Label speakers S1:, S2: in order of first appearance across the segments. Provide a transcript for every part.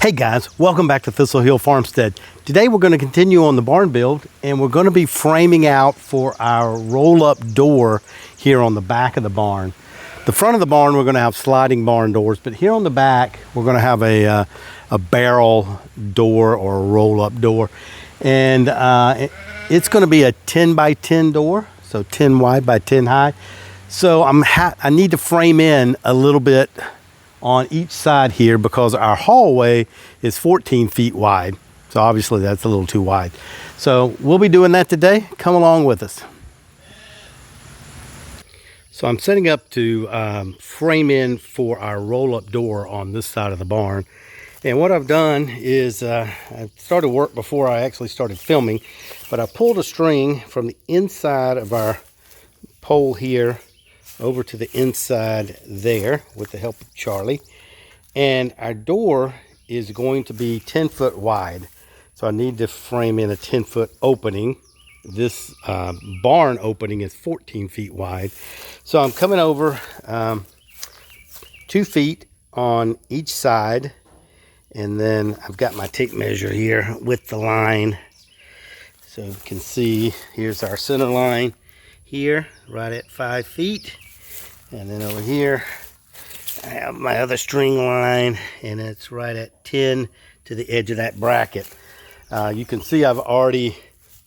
S1: Hey guys, welcome back to Thistle Hill Farmstead. Today we're going to continue on the barn build, and we're going to be framing out for our roll-up door here on the back of the barn. The front of the barn we're going to have sliding barn doors, but here on the back we're going to have a barrel door or a roll-up door, and it's going to be a 10 by 10 door, so 10 wide by 10 high. So I need to frame in a little bit on each side here because our hallway is 14 feet wide. So obviously that's a little too wide. So we'll be doing that today. Come along with us. So I'm setting up to frame in for our roll-up door on this side of the barn. And what I've done is I started work before I actually started filming, but I pulled a string from the inside of our pole here over to the inside there with the help of Charlie, and our door is going to be 10 foot wide, so I need to frame in a 10-foot opening. This barn opening is 14 feet wide, so I'm coming over 2 feet on each side, and then I've got my tape measure here with the line, so you can see here's our center line here right at 5 feet. And then over here, I have my other string line, and it's right at 10 to the edge of that bracket. You can see I've already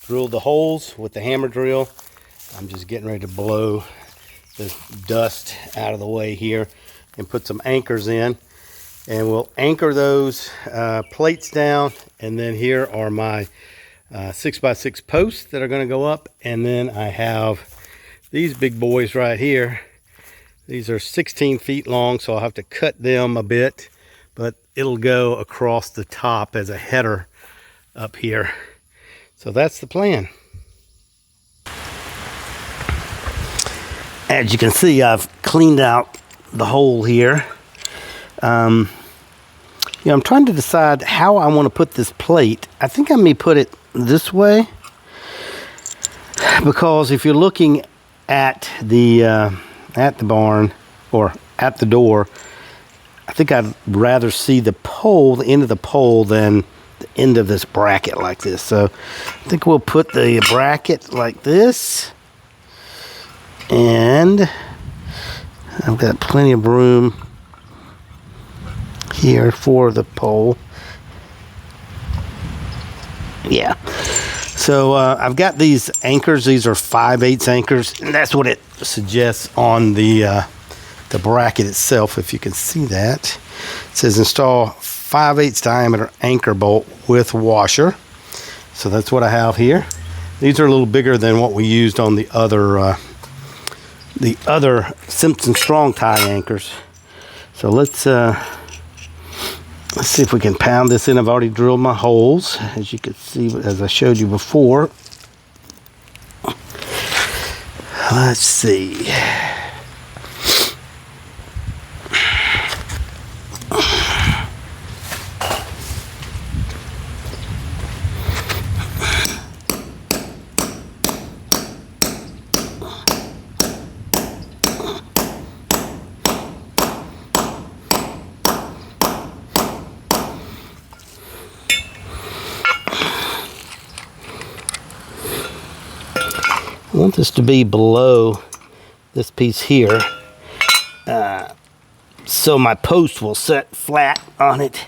S1: drilled the holes with the hammer drill. I'm just getting ready to blow the dust out of the way here and put some anchors in. And we'll anchor those plates down. And then here are my 6x6 posts that are going to go up. And then I have these big boys right here. These are 16 feet long, so I'll have to cut them a bit, but it'll go across the top as a header up here. So that's the plan. As you can see, I've cleaned out the hole here. I'm trying to decide how I want to put this plate. I think I may put it this way, because if you're looking at the barn or at the door, I think I'd rather see the pole, the end of the pole, than the end of this bracket like this. So I think we'll put the bracket like this, and I've got plenty of room here for the pole. Yeah. So I've got these anchors. These are 5/8 anchors, and that's what it suggests on the bracket itself. If you can see that, it says install 5/8 diameter anchor bolt with washer. So that's what I have here. These are a little bigger than what we used on the other Simpson Strong tie anchors. So let's see if we can pound this in. I've already drilled my holes, as you can see, as I showed you before. Let's see. I want this to be below this piece here, so my post will set flat on it.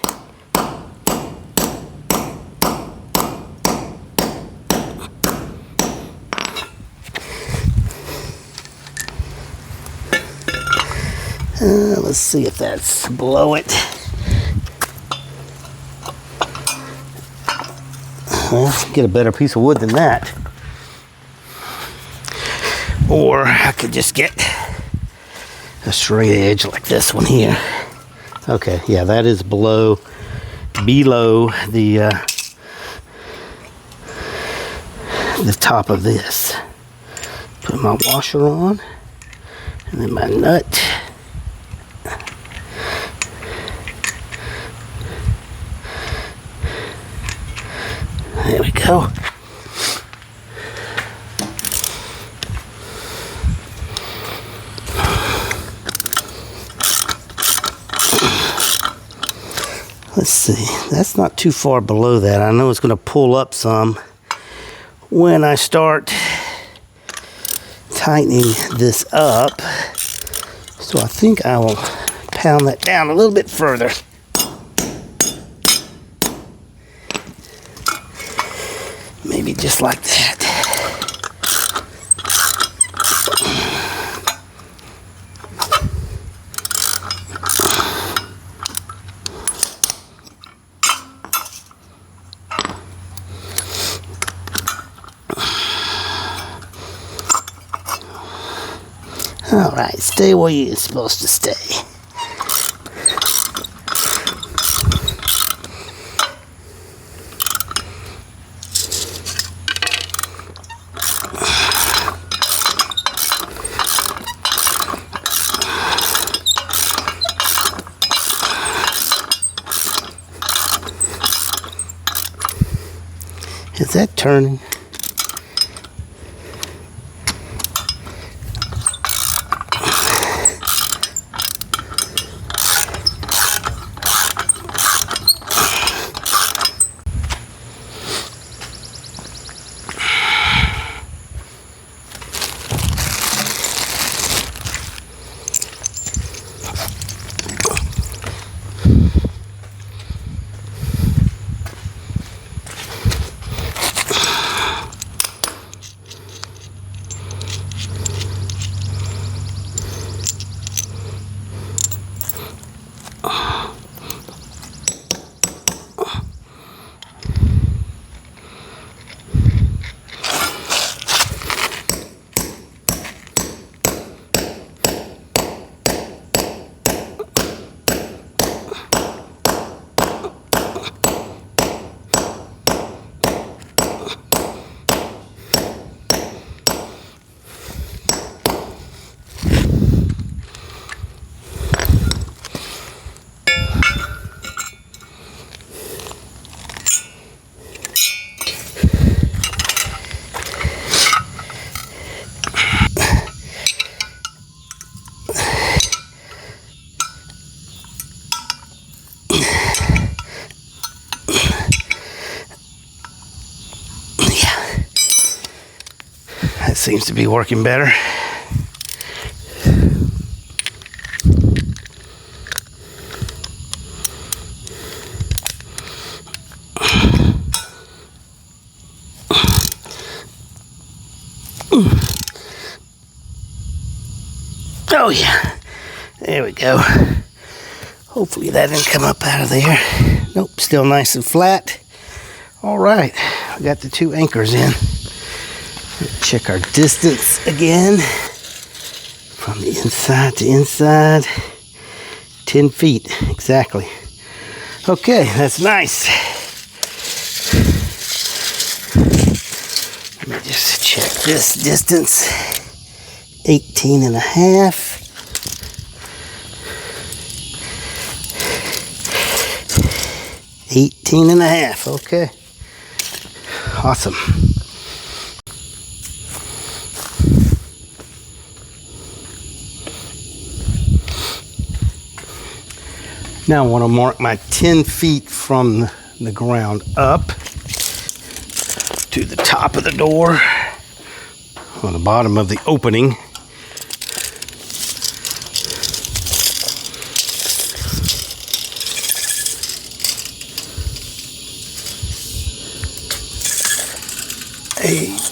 S1: Let's see if that's below it. Well, get a better piece of wood than that. Or I could just get a straight edge like this one here. Okay, yeah, that is below the top of this. Put my washer on, and then my nut. There we go. Let's see, that's not too far below that. I know it's going to pull up some when I start tightening this up. So I think I will pound that down a little bit further. Maybe just like that. All right, stay where you're supposed to stay. Is that turning? That seems to be working better. Oh yeah, there we go. Hopefully that didn't come up out of there. Nope, still nice and flat. All right, we got the two anchors in. Check our distance again. From the inside to inside. 10 feet, exactly. Okay, that's nice. Let me just check this distance. 18 and a half. 18 and a half, okay. Awesome. Now I want to mark my 10 feet from the ground up to the top of the door on the bottom of the opening. Eight.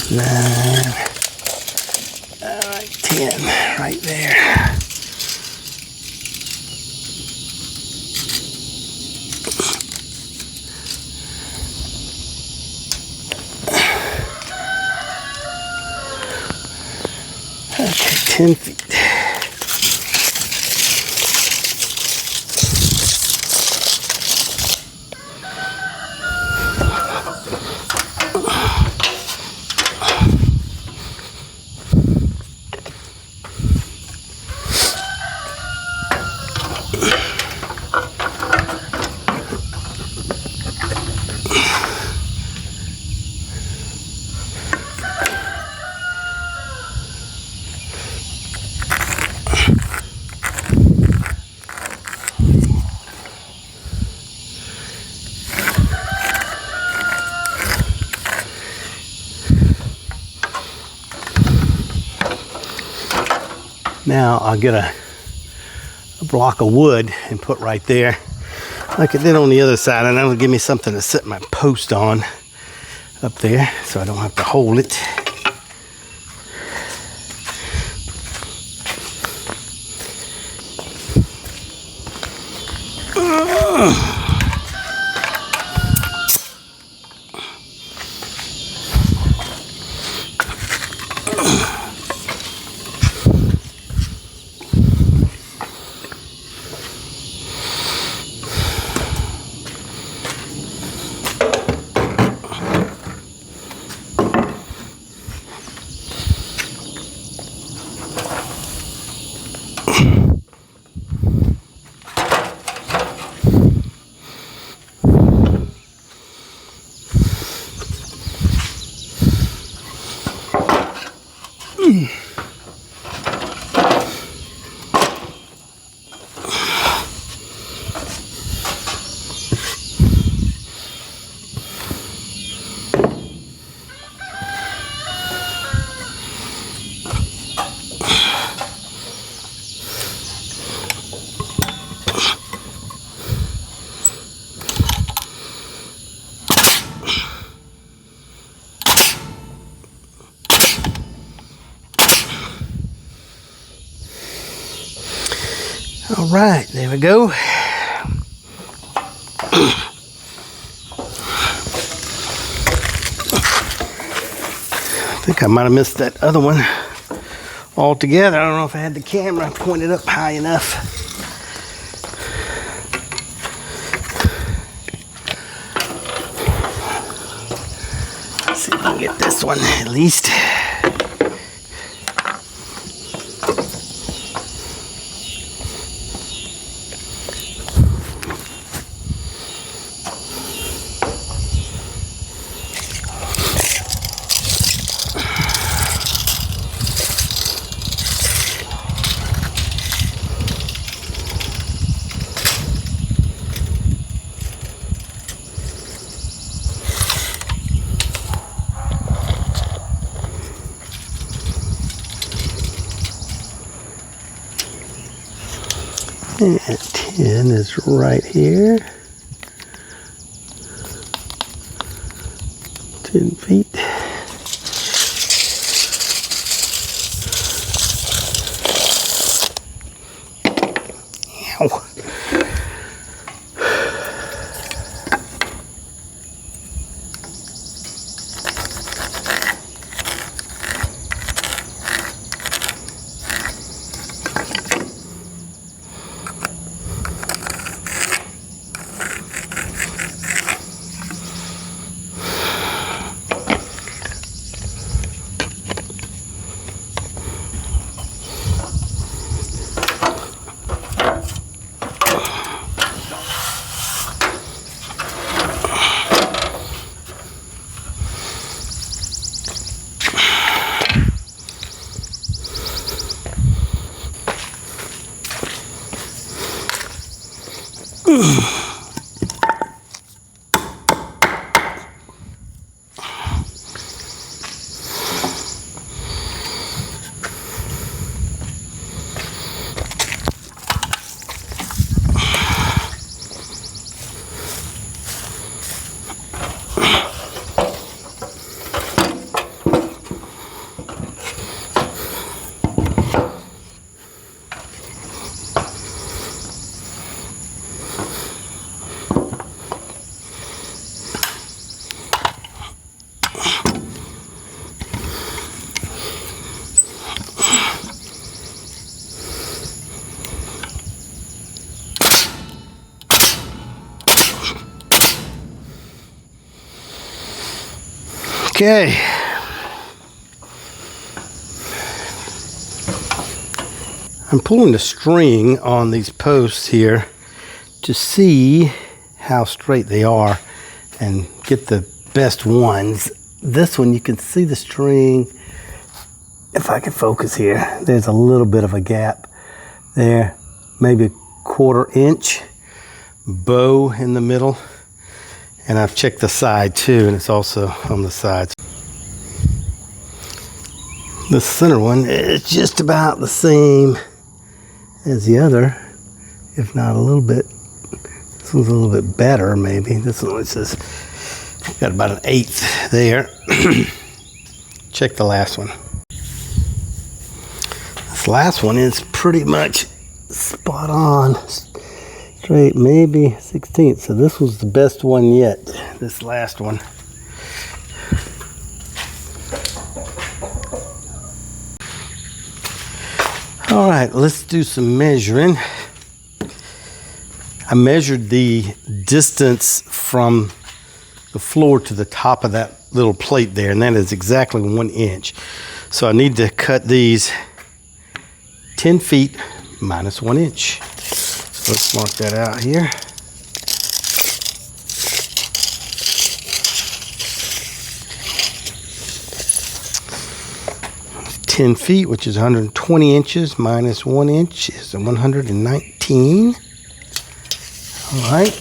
S1: 9. All right, 10 right there. Okay, 10 feet. Now I'll get a block of wood and put right there like I did on the other side, and that'll give me something to set my post on up there so I don't have to hold it. All right, there we go. I think I might have missed that other one altogether. I don't know if I had the camera pointed up high enough. Let's see if I can get this one at least. And 10 is right here. 10 feet. Ow. Okay. I'm pulling the string on these posts here to see how straight they are and get the best ones. This one, you can see the string. If I can focus here, there's a little bit of a gap there, maybe a 1/4 inch bow in the middle. And I've checked the side too, and it's also on the sides. The center one is just about the same as the other, if not a little bit. This one's a little bit better, maybe. This one says got about an 1/8 there. Check the last one. This last one is pretty much spot on, straight, maybe 1/16. So this was the best one yet, this last one. All right, let's do some measuring. I measured the distance from the floor to the top of that little plate there, and that is exactly 1 inch. So I need to cut these 10 feet minus 1 inch. So let's mark that out here. Ten feet, which is 120 inches, minus 1 inch is 119. All right.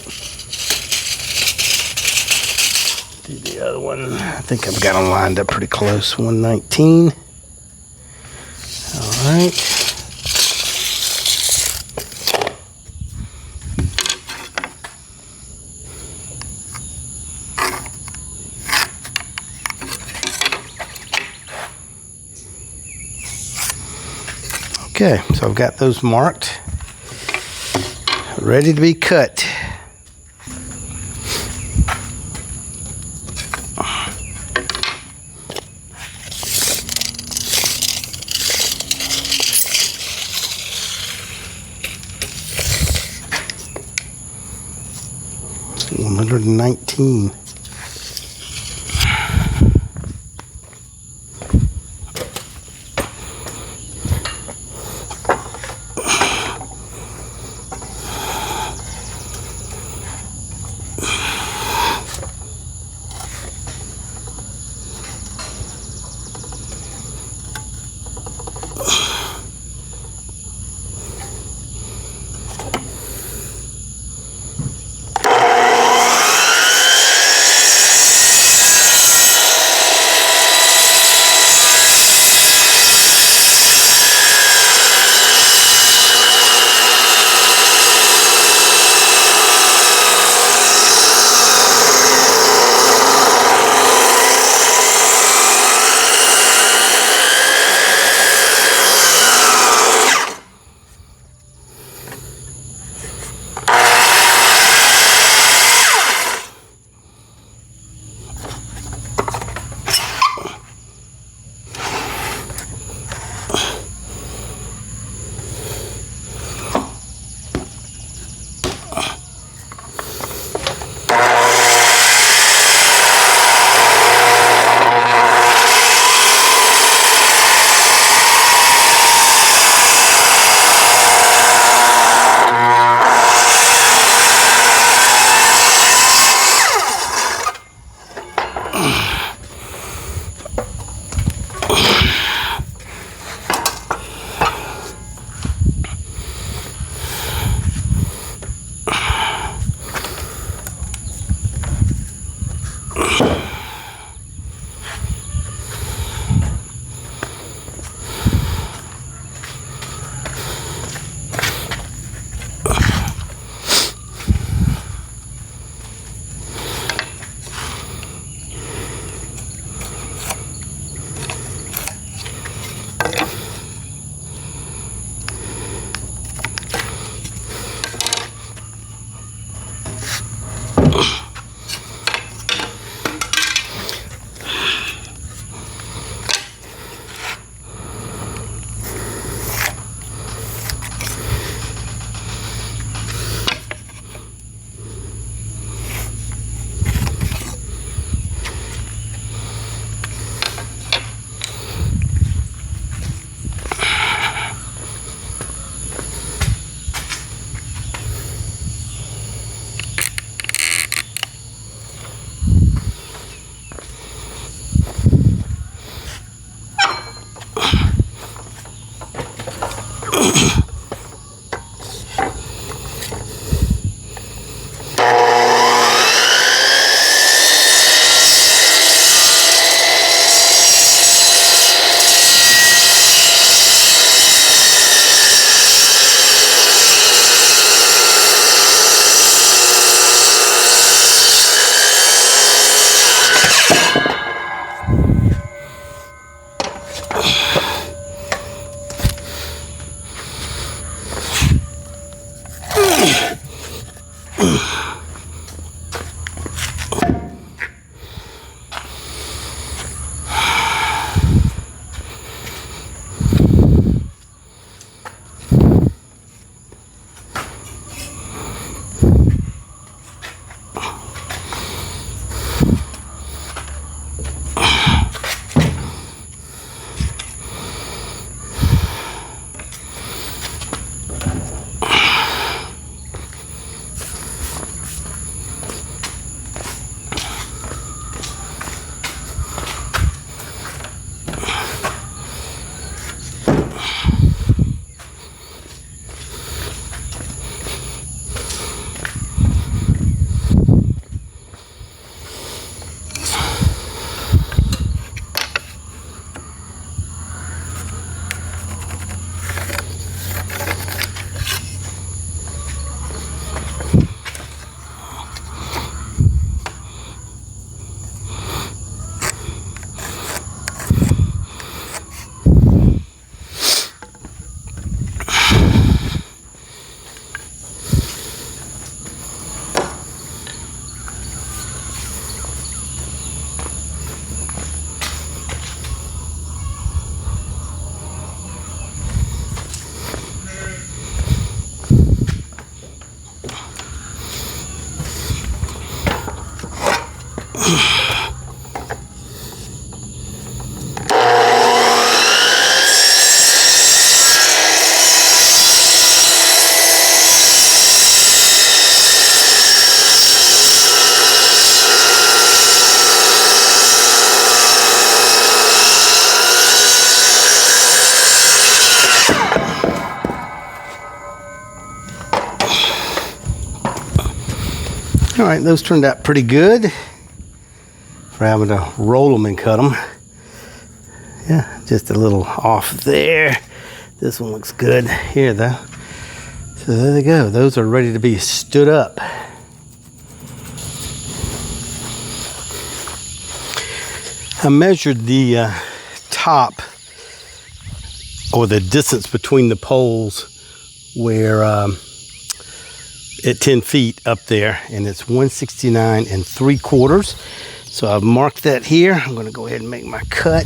S1: Do the other one. I think I've got them lined up pretty close. 119. All right. Okay, so I've got those marked, ready to be cut. $119. All right, those turned out pretty good for having to roll them and cut them. Yeah, just a little off there. This one looks good here though. So there they go. Those are ready to be stood up. I measured the top, or the distance between the poles, where at 10 feet up there, and it's 169 3/4. So I've marked that here. I'm going to go ahead and make my cut.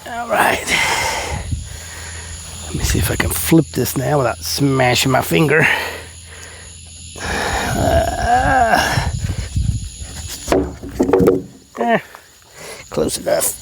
S1: Alright, let me see if I can flip this now without smashing my finger. Close enough.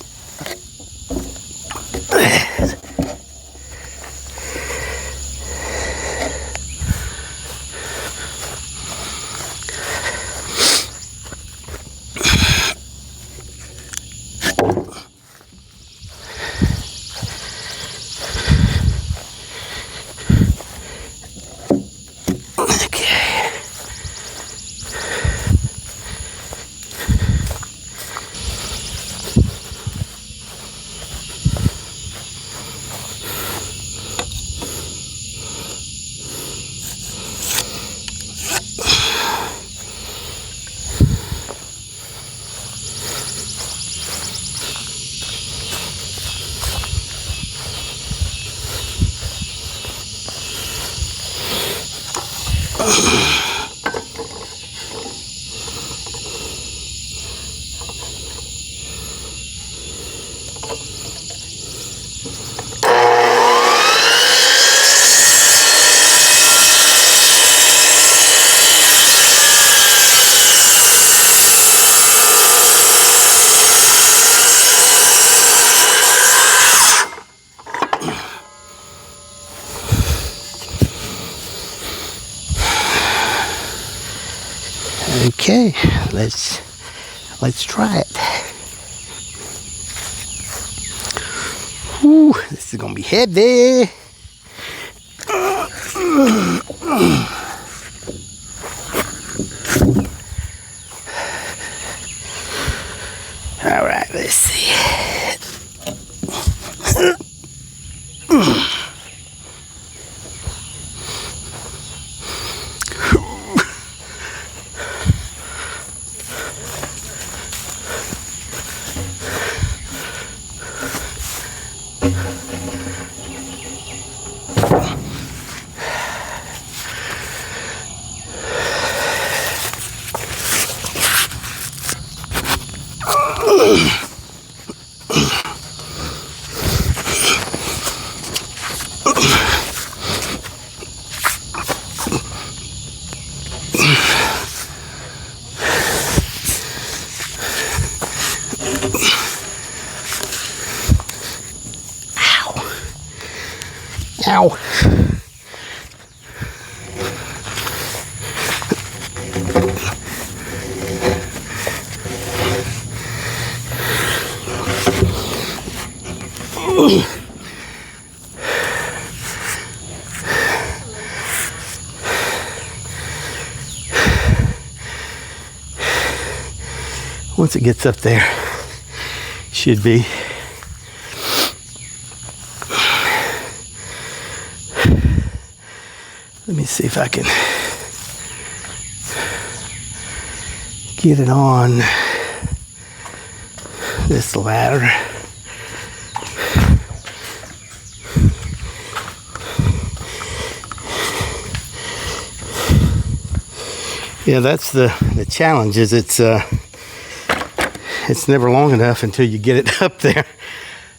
S1: Okay, let's try it. Whew, this is gonna be heavy. All right, let's see. Ow. Once it gets up there, should be. Let me see if I can get it on this ladder. Yeah, that's the challenge, is it's never long enough until you get it up there.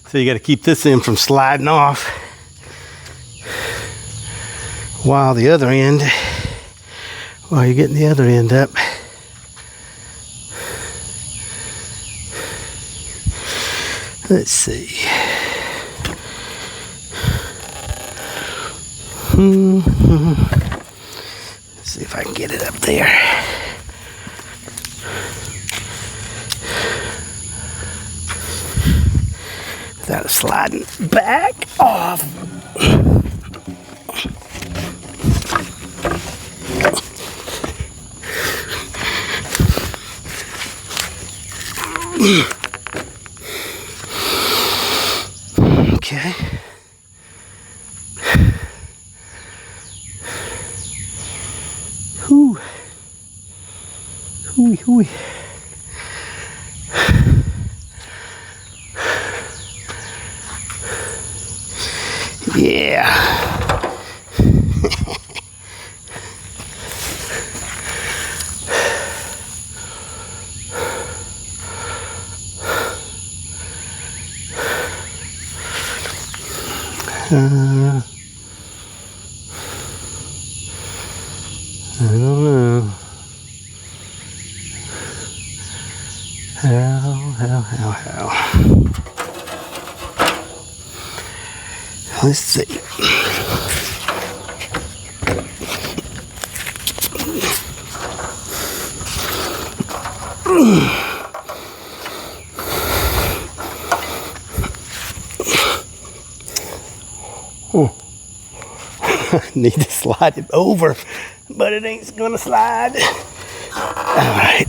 S1: So you got to keep this end from sliding off while you're getting the other end up. Let's see. Let's see if I can get it up there. Without it sliding back off. Okay. Hoo. Hooey, hooey. Yeah. I don't know. How? Let's see. Oh. I need to slide it over, but it ain't gonna slide. All right.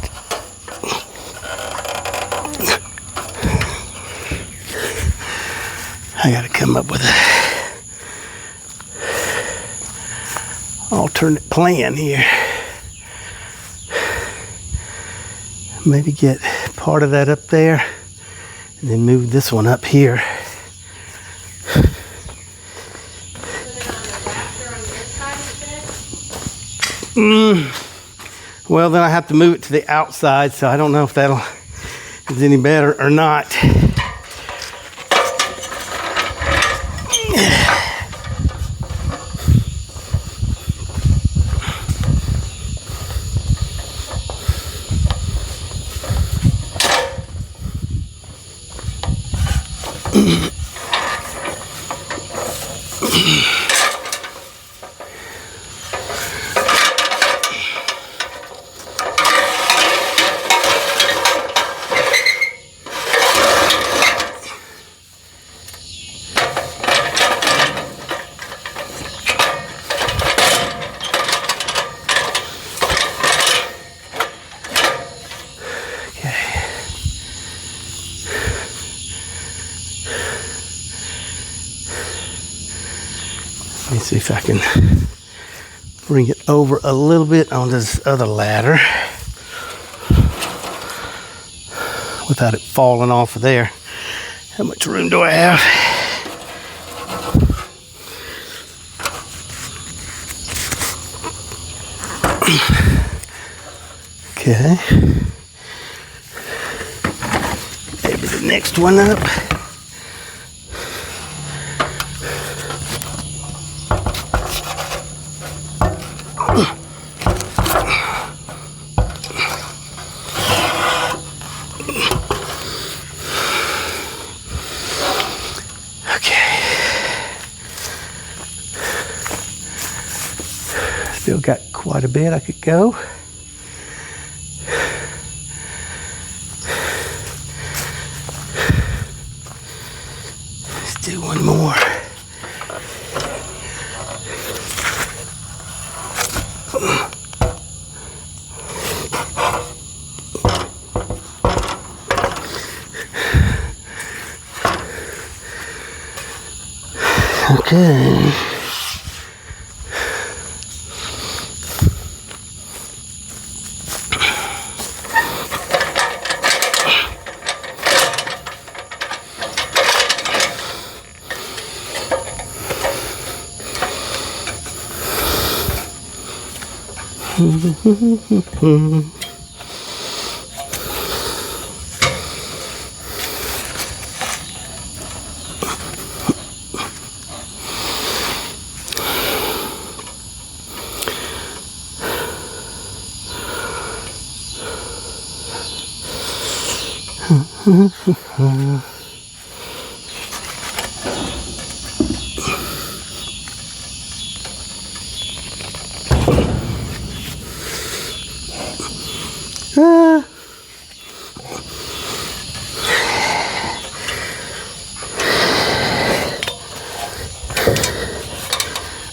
S1: I gotta come up with an alternate plan here. Maybe get part of that up there and then move this one up here. Well, then I have to move it to the outside, so I don't know if that'll is any better or not. Let me see if I can bring it over a little bit on this other ladder without it falling off of there. How much room do I have? Okay. Maybe the next one up. Still got quite a bit I could go. Let's do one more. Okay.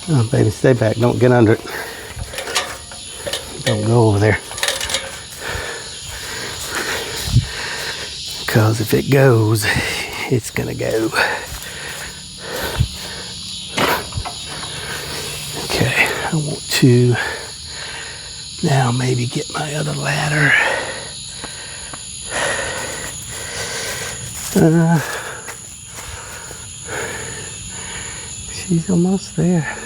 S1: Oh, baby, stay back. Don't get under it. Don't go over there. Because if it goes, it's gonna go. Okay, I want to now maybe get my other ladder. She's almost there.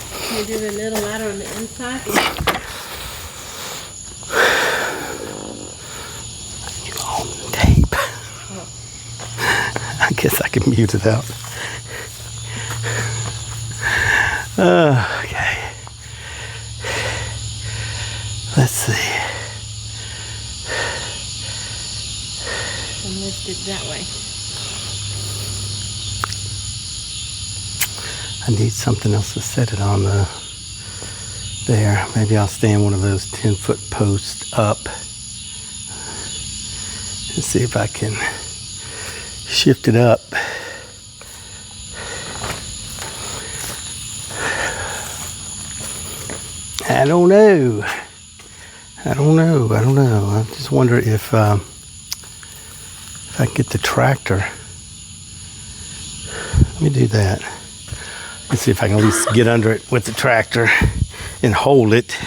S2: Can you do the little ladder on the inside?
S1: On tape.
S2: Oh.
S1: I guess I can mute it out. Okay. Let's see.
S2: And lift it that way.
S1: I need something else to set it on there. Maybe I'll stand one of those 10-foot posts up and see if I can shift it up. I don't know. I just wonder if I can get the tractor. Let me do that. Let's see if I can at least get under it with the tractor and hold it.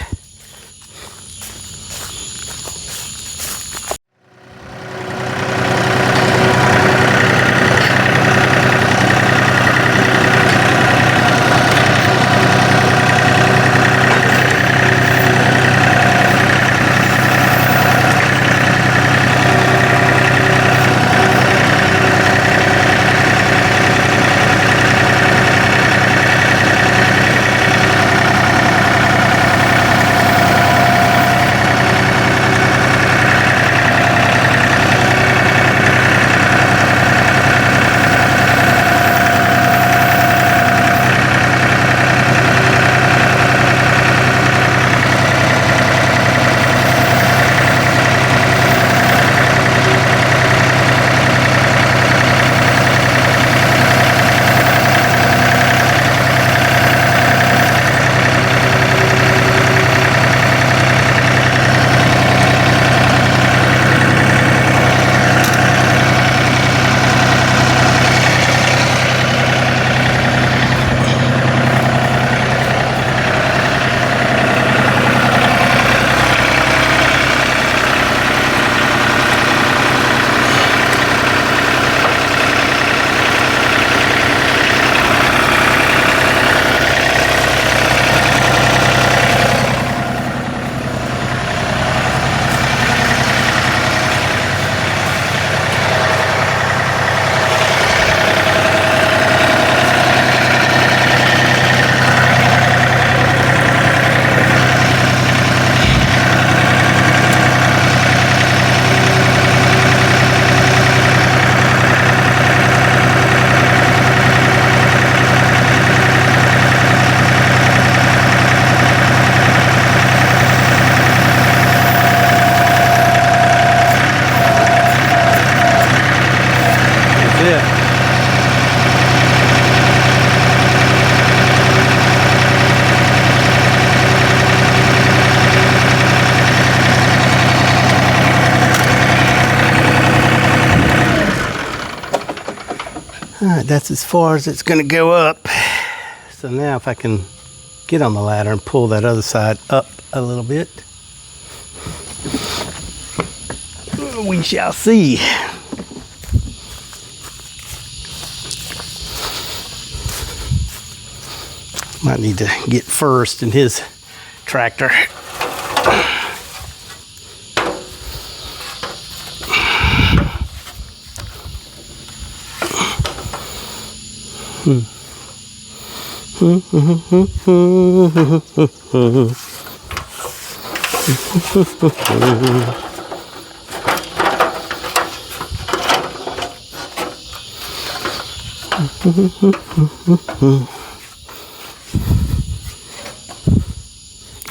S1: Alright, that's as far as it's going to go up. So now if I can get on the ladder and pull that other side up a little bit, we shall see. Might need to get first in his tractor.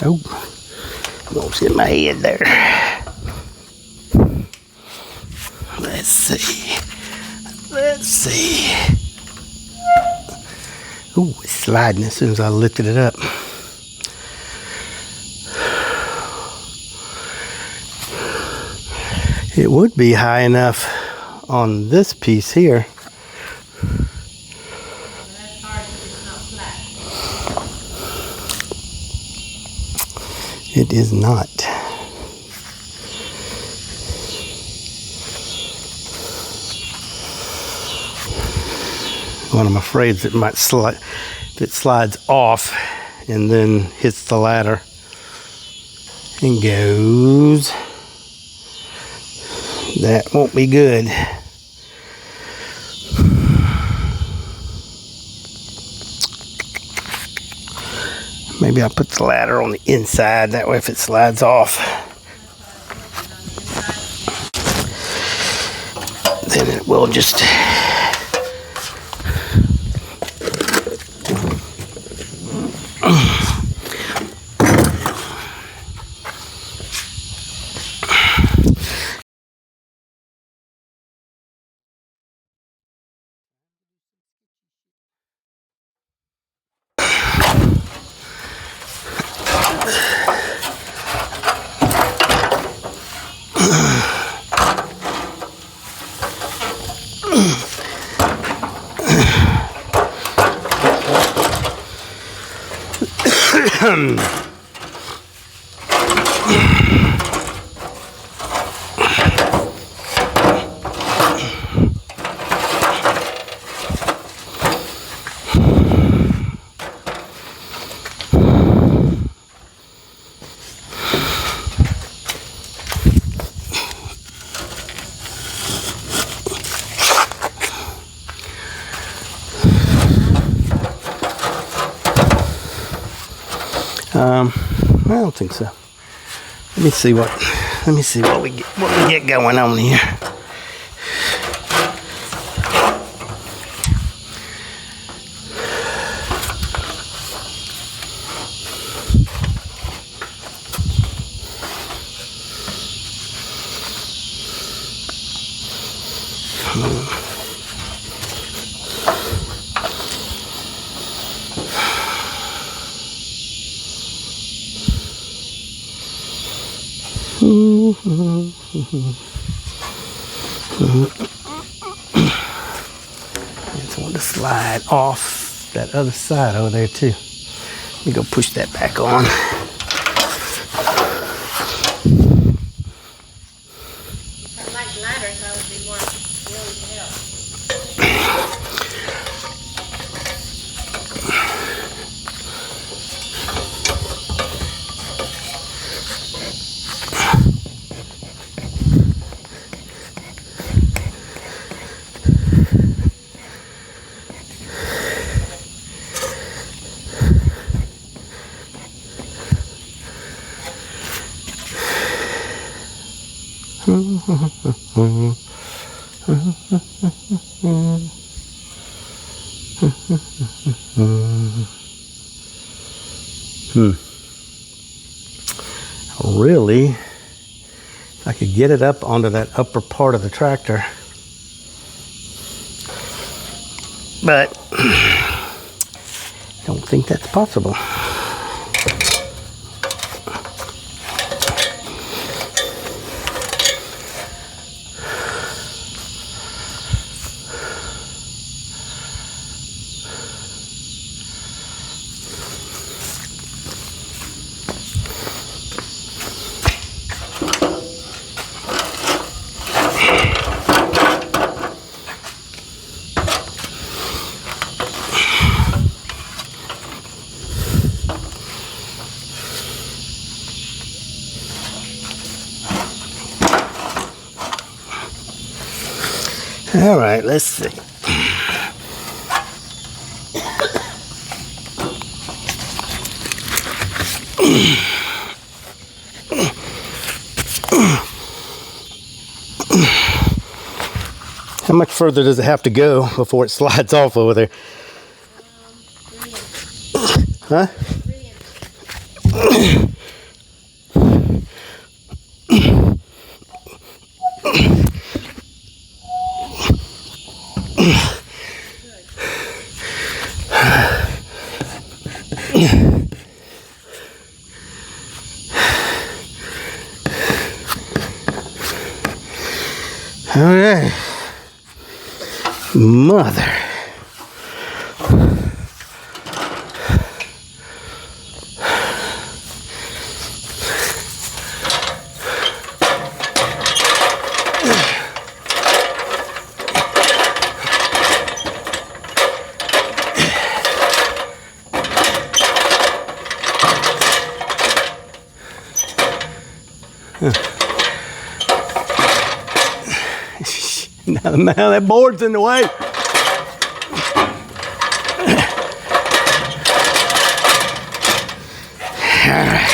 S1: Oh, almost hit my head there. Let's see. Let's see. Ooh, it's sliding as soon as I lifted it up. It would be high enough on this piece here.
S2: That's hard because it's not flat.
S1: It is not. What I'm afraid is it might slide, if it slides off and then hits the ladder and goes, that won't be good. Maybe I'll put the ladder on the inside, that way if it slides off, then it will just I don't think so. Let me see what we get going on here. It's going to slide off that other side over there too. Let me go push that back on.
S2: If I like ladders, I would be more willing to help.
S1: Really, if I could get it up onto that upper part of the tractor, but I don't think that's possible. All right, let's see. How much further does it have to go before it slides off over there?
S2: 3 inches.
S1: Huh?
S2: 3 inches.
S1: All right. Mother. Now that board's in the way. All right.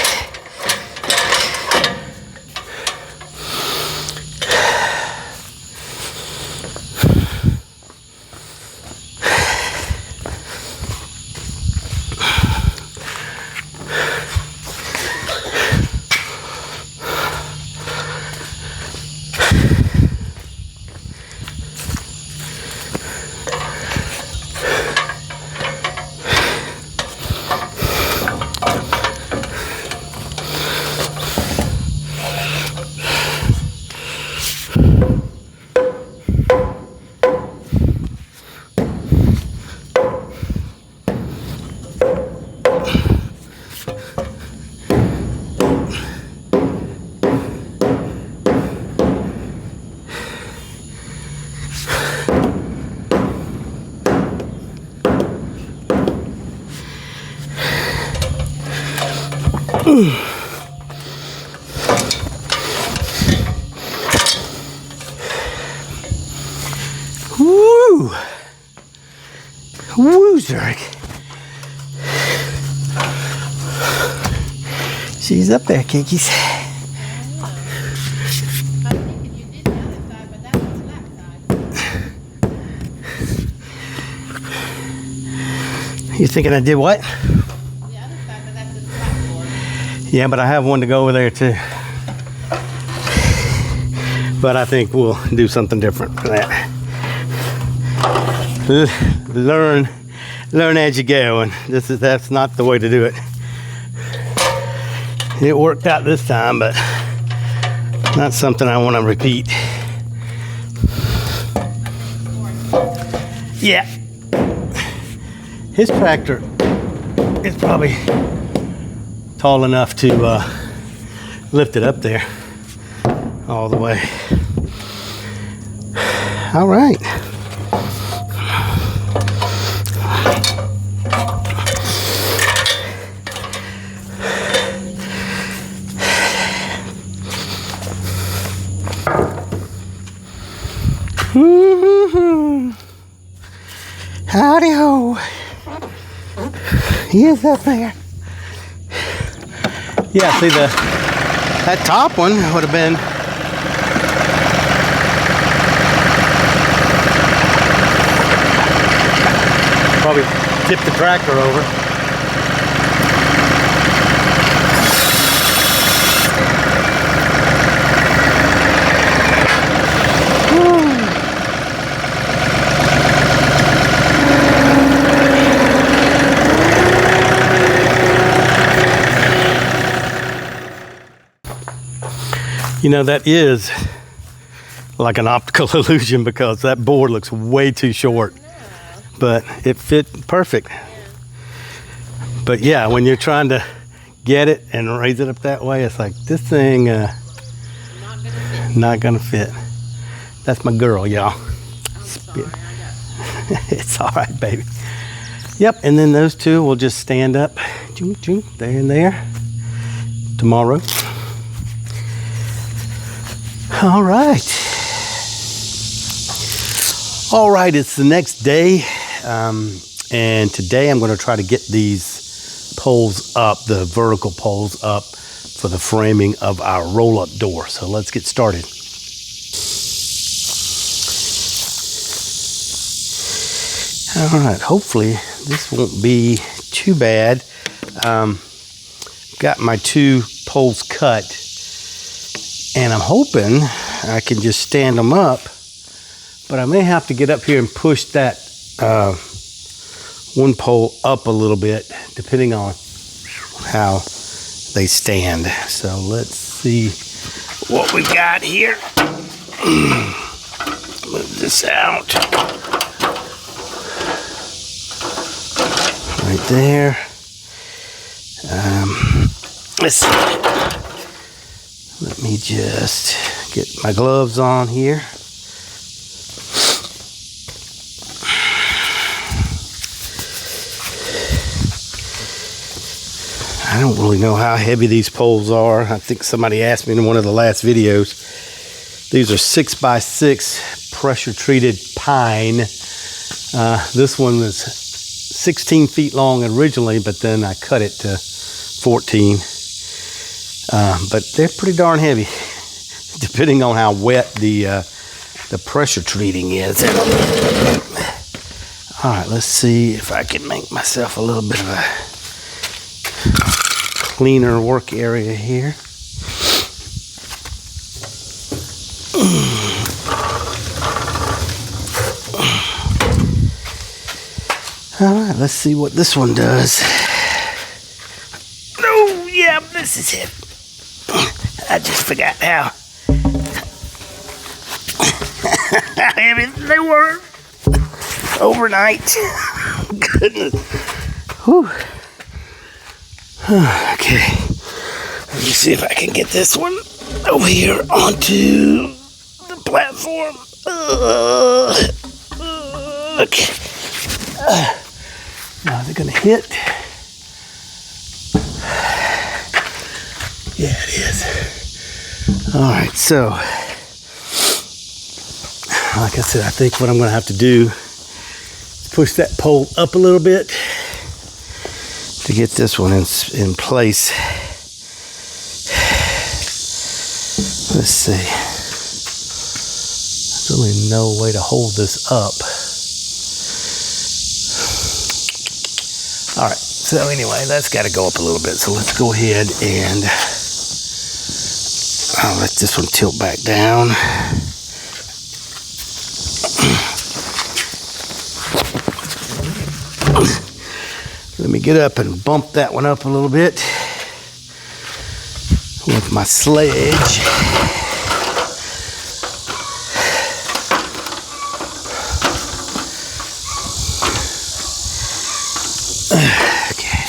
S1: Woo! Woo, Zurich. She's up there, Kikis.
S2: I was thinking you did the other side, but that was the flat side.
S1: You thinking I did what?
S2: The other side, but that's the flat board.
S1: Yeah, but I have one to go over there too. But I think we'll do something different for that. Learn as you go, and that's not the way to do it. It worked out this time, but not something I want to repeat. Yeah. His tractor is probably tall enough to lift it up there all the way. All right. Howdy ho. He is up there. Yeah, see that top one would have been probably tipped the tractor over. You know, that is like an optical illusion because that board looks way too short. But it fit perfect. But yeah, when you're trying to get it and raise it up that way, it's like this thing not gonna fit. That's my girl, y'all. It's all right, baby. Yep, and then those two will just stand up there and there tomorrow. All right. All right, it's the next day, and today I'm going to try to get these poles up, the vertical poles up for the framing of our roll-up door. So let's get started. All right, hopefully this won't be too bad. Got my 2 poles cut, and I'm hoping I can just stand them up. But I may have to get up here and push that 1 pole up a little bit, depending on how they stand. So let's see what we got here. Move this out. Right there. Let's see. Let me just get my gloves on here. I don't really know how heavy these poles are. I think somebody asked me in one of the last videos. These are 6x6 pressure treated pine. This one was 16 feet long originally, but then I cut it to 14. But they're pretty darn heavy, depending on how wet the pressure treating is. All right, let's see if I can make myself a little bit of a cleaner work area here. All right, let's see what this one does. Oh, yeah, this is it. I just forgot how heavy they were overnight. Goodness. Whew. Okay, let me see if I can get this one over here onto the platform. Okay. Now they're gonna hit. Yeah, it is. All right, so like I said, I think what I'm gonna have to do is push that pole up a little bit to get this one in place. Let's see. There's really no way to hold this up. All right, so anyway, that's got to go up a little bit. So let's go ahead and I'll let this one tilt back down. Let me get up and bump that one up a little bit with my sledge. Okay.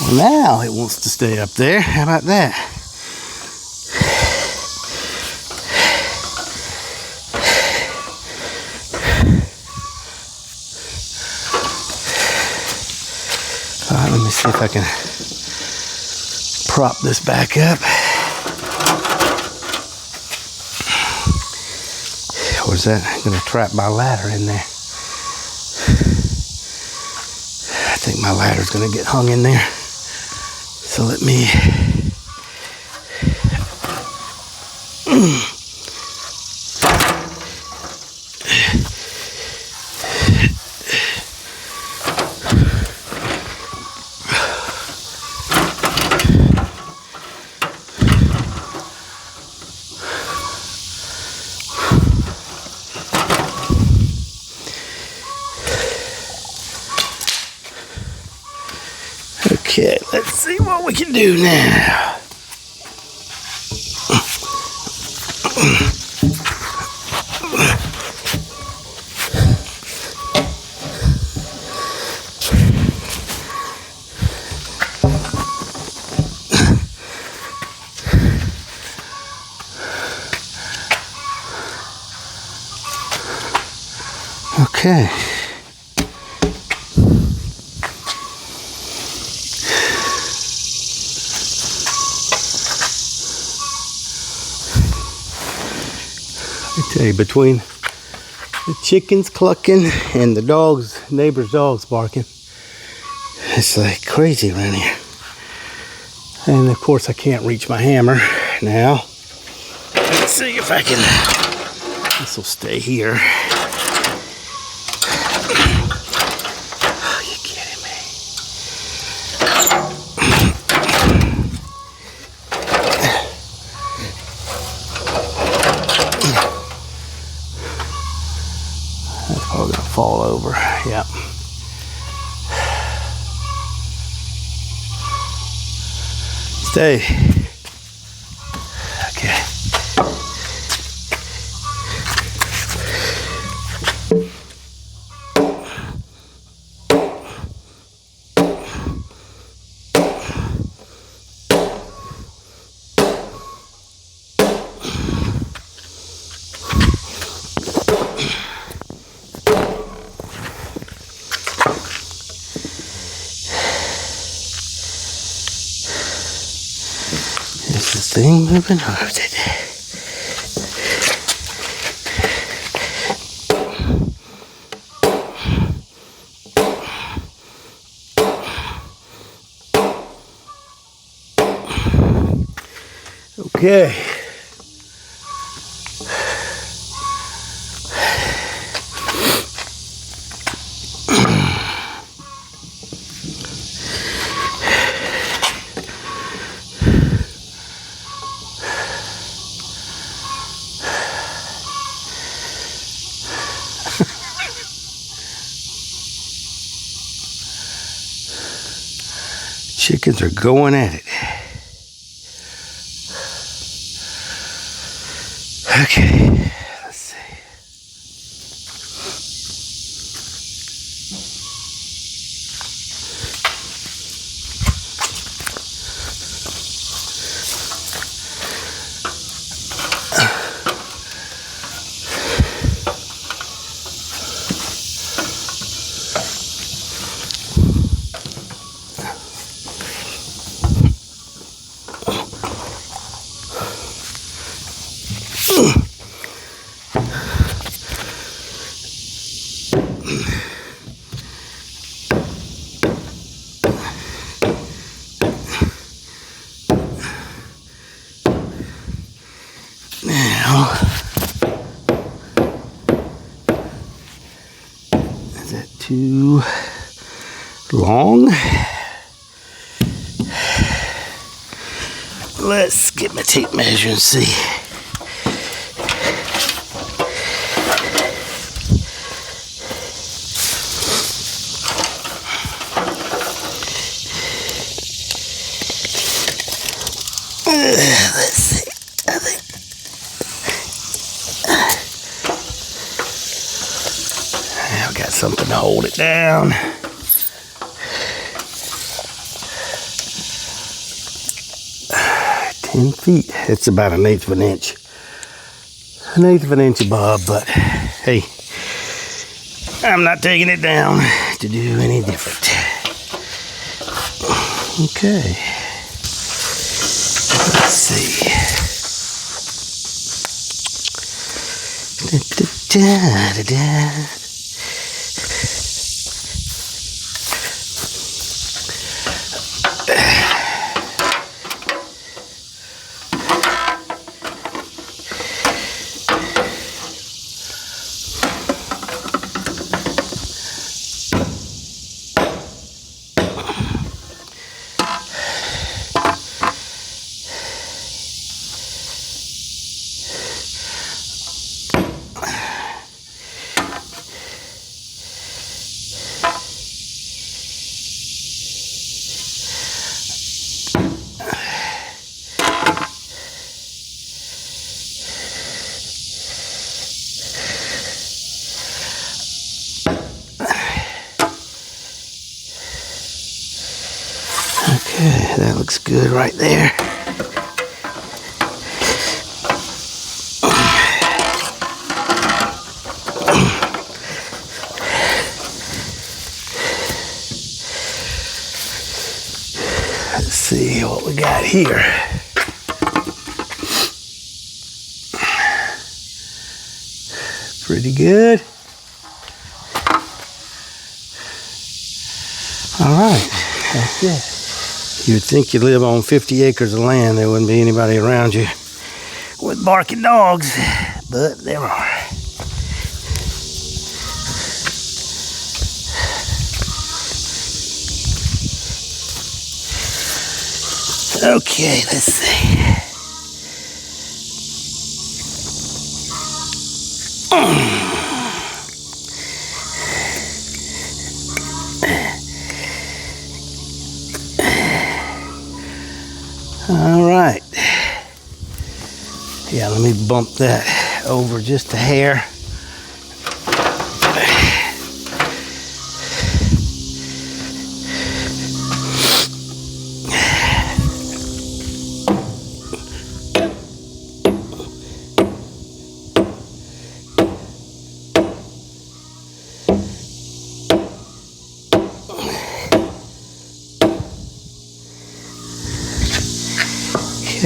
S1: Well, now it wants to stay up there. How about that? All right, let me see if I can prop this back up. Or is that going to trap my ladder in there? I think my ladder's going to get hung in there. So let me Okay, let's see what we can do now. Okay. I tell you, between the chickens clucking and the dogs, neighbors' dogs barking, it's like crazy around here. And of course, I can't reach my hammer now. Let's see if I can. This will stay here. Are you kidding me? That's probably gonna fall over. Yep. Stay. Okay. Is the thing moving or is it? Okay. Chickens are going at it. Okay, let's see. Now, is that too long? Let's get my tape measure and see. Let's see. I think I've got something to hold it down. feet. It's about 1/8 of an inch. 1/8 of an inch above, but hey, I'm not taking it down to do any different. Okay. Let's see. Da-da-da-da-da. Okay, that looks good right there. Let's see what we got here. Pretty good. All right, that's it. You'd think you live on 50 acres of land, there wouldn't be anybody around you with barking dogs, but there are. Okay, let's see. All right. Yeah, let me bump that over just a hair.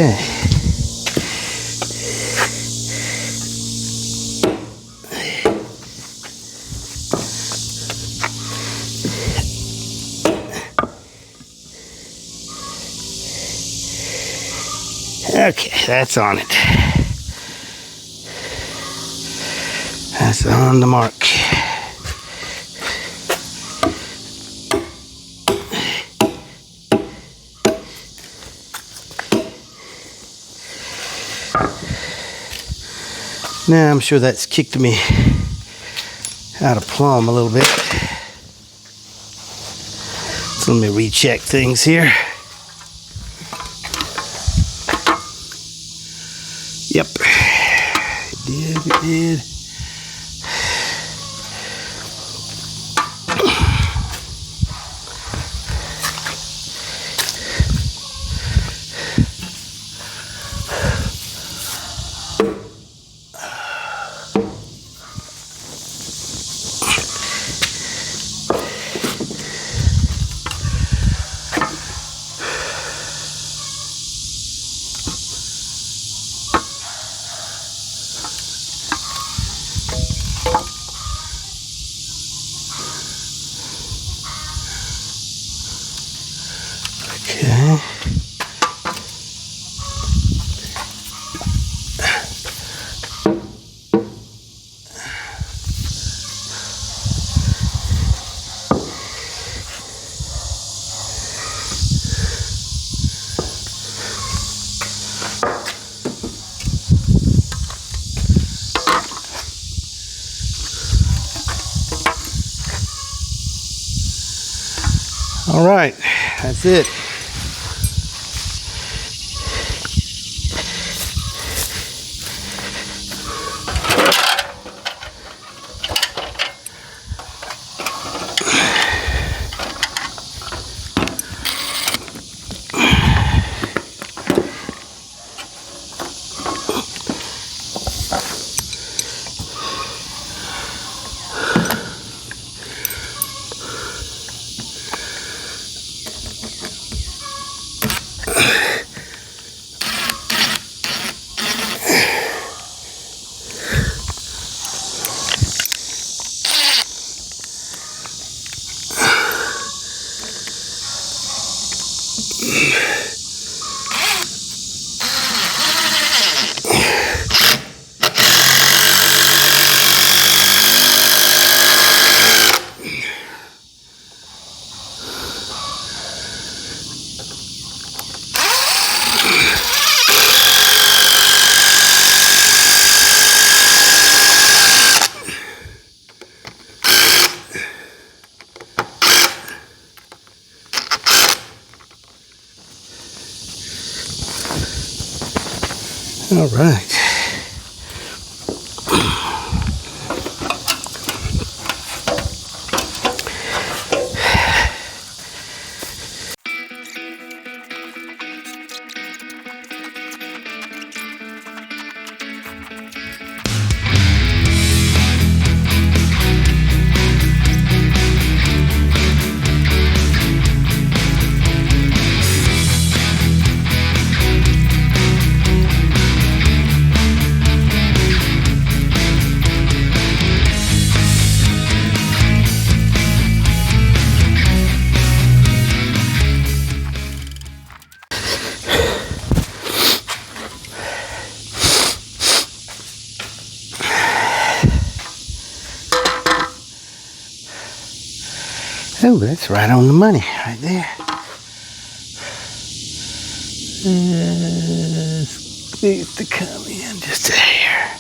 S1: Okay. Okay, that's on it. That's on the mark. Now I'm sure that's kicked me out of plumb a little bit. So let me recheck things here. Yep, it did. Okay. All right, that's it. All right. Oh, that's right on the money, right there. Needs to come in just a hair.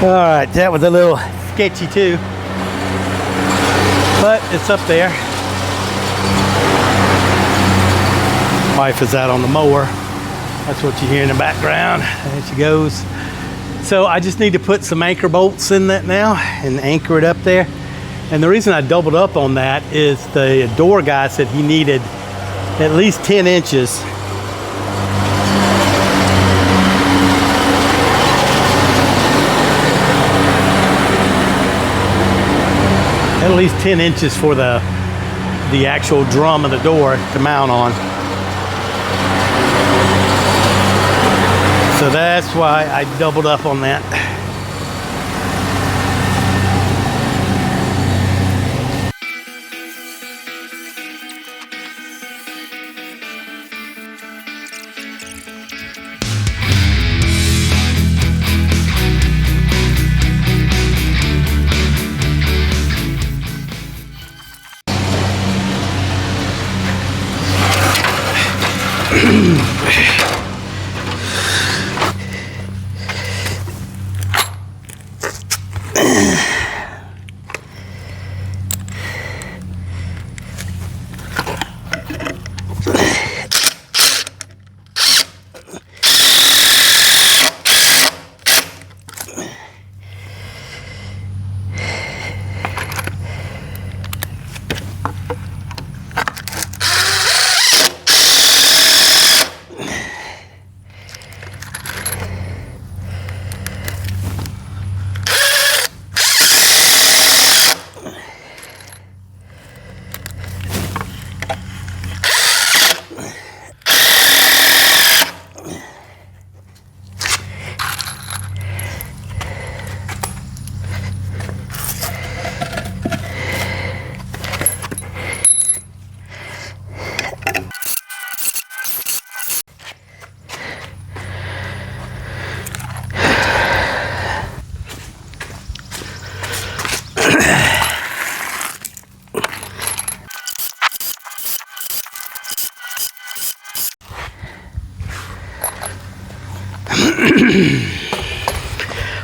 S1: All right, that was a little sketchy too, but it's up there. Wife is out on the mower. That's what you hear in the background. There she goes. So I just need to put some anchor bolts in that now and anchor it up there. And the reason I doubled up on that is the door guy said he needed at least 10 inches. At least 10 inches for the actual drum of the door to mount on. So that's why I doubled up on that.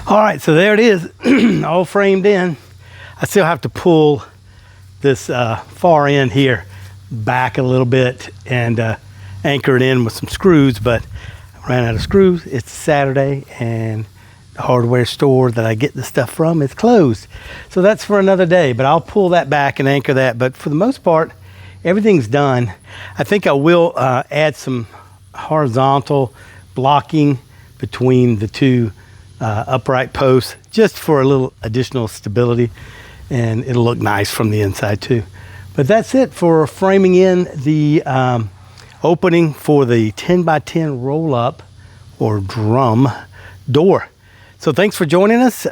S1: All right, so there it is, all framed in. I still have to pull this far end here back a little bit and anchor it in with some screws, but I ran out of screws. It's Saturday and the hardware store that I get the stuff from is closed. So that's for another day, but I'll pull that back and anchor that. But for the most part, everything's done. I think I will add some horizontal blocking between the two upright posts just for a little additional stability, and it'll look nice from the inside too. But that's it for framing in the opening for the 10 by 10 roll up or drum door. So thanks for joining us.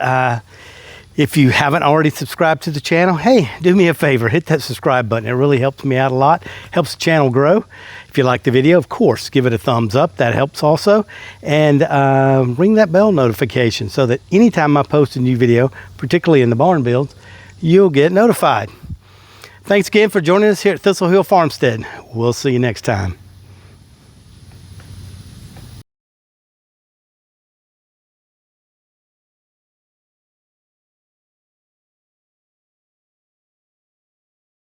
S1: If you haven't already subscribed to the channel, hey, do me a favor, hit that subscribe button. It really helps me out a lot, helps the channel grow. If you like the video, of course, give it a thumbs up. That helps also. And ring that bell notification so that anytime I post a new video, particularly in the barn builds, you'll get notified. Thanks again for joining us here at Thistle Hill Farmstead. We'll see you next time.